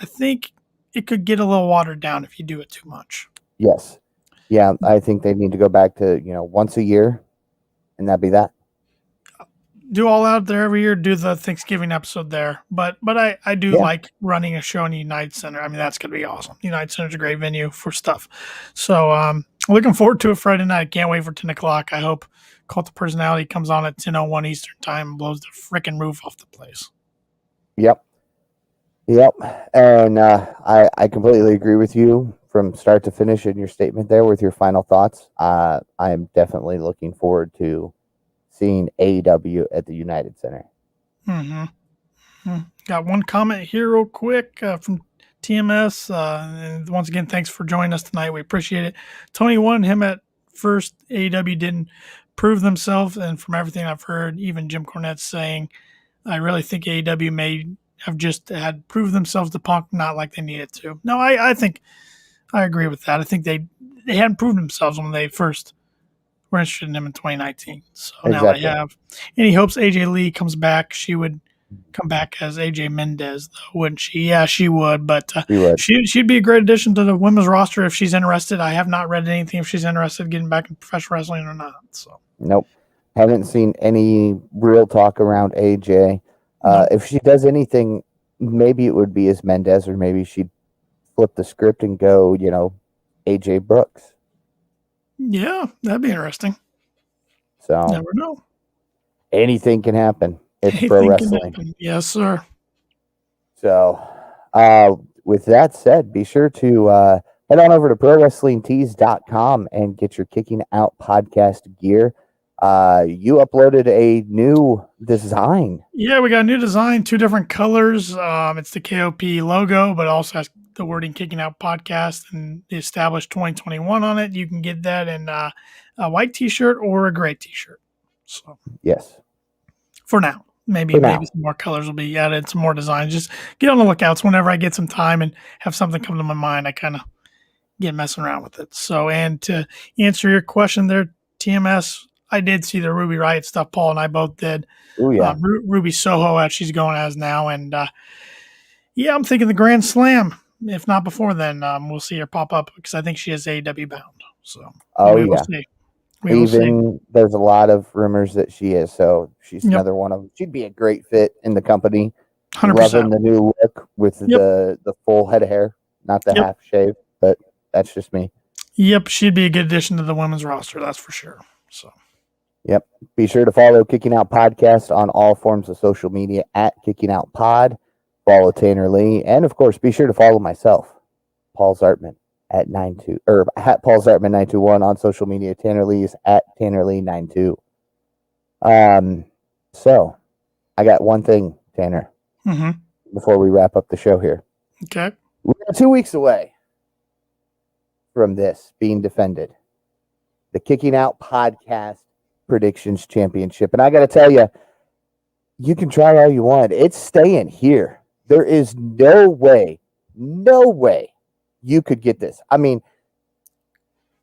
I think it could get a little watered down if you do it too much. Yes. Yeah, I think they need to go back to, once a year, and that'd be that. Do All Out there every year, do the Thanksgiving episode there. But I do like running a show in the United Center. I mean, that's going to be awesome. The United Center's a great venue for stuff. So looking forward to it Friday night. Can't wait for 10 o'clock. I hope Cult of Personality comes on at 10:01 Eastern Time and blows the freaking roof off the place. Yep. And I completely agree with you from start to finish in your statement there with your final thoughts. I am definitely looking forward to seeing AEW at the United Center. Got one comment here real quick from TMS. And once again, thanks for joining us tonight. We appreciate it. Tony won him at first. AEW didn't prove themselves. And from everything I've heard, even Jim Cornette's saying, I really think AEW may have just had proved themselves to Punk, not like they needed to. No, I think I agree with that. I think they hadn't proved themselves when they first were interested in him in 2019. So now they have. And he hopes AJ Lee comes back. She would come back as AJ Mendez, though, wouldn't she? Yeah, she would. But she'd be a great addition to the women's roster if she's interested. I have not read anything if she's interested in getting back in professional wrestling or not. So nope. Haven't seen any real talk around AJ. If she does anything, maybe it would be as Mendez, or maybe she'd flip the script and go, AJ Brooks. Yeah, that'd be interesting. So never know. Anything can happen. It's pro wrestling. Yes, sir. So with that said, be sure to head on over to ProWrestlingTees.com and get your Kicking Out podcast gear. You uploaded a new design. Yeah, we got a new design, 2 different colors. It's the KOP logo, but also has the wording Kicking Out Podcast and the established 2021 on it. You can get that in a white t-shirt or a gray t-shirt. So yes, for now. Maybe some more colors will be added, some more designs. Just get on the lookouts whenever I get some time and have something come to my mind. I kind of get messing around with it. So, and to answer your question there, TMS, I did see the Ruby Riott stuff. Paul and I both did. Oh, yeah. Ruby Soho, as she's going as now. And I'm thinking the Grand Slam. If not before then, we'll see her pop up because I think she is AEW bound. So, we will see. There's a lot of rumors that she is. So she's another one of them. She'd be a great fit in the company. 100%. Loving the new look with the full head of hair, not the half shave, but that's just me. Yep, she'd be a good addition to the women's roster. That's for sure. So. Yep. Be sure to follow Kicking Out Podcast on all forms of social media at Kicking Out Pod. Follow Tanner Lee. And of course, be sure to follow myself, Paul Zartman at Paul Zartman 921 on social media. Tanner Lee is at Tanner Lee 92. So I got one thing, Tanner, before we wrap up the show here. Okay. We're 2 weeks away from this being defended. The Kicking Out Podcast Predictions Championship. And I got to tell you, you can try all you want. It's staying here. There is no way you could get this. I mean,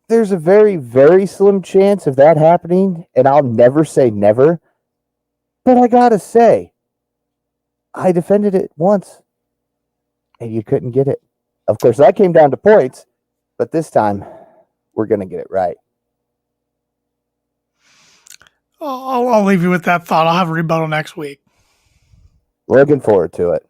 there's a very, very slim chance of that happening, and I'll never say never. But I got to say, I defended it once, and you couldn't get it. Of course, that came down to points, but this time we're going to get it right. I'll leave you with that thought. I'll have a rebuttal next week. Looking forward to it.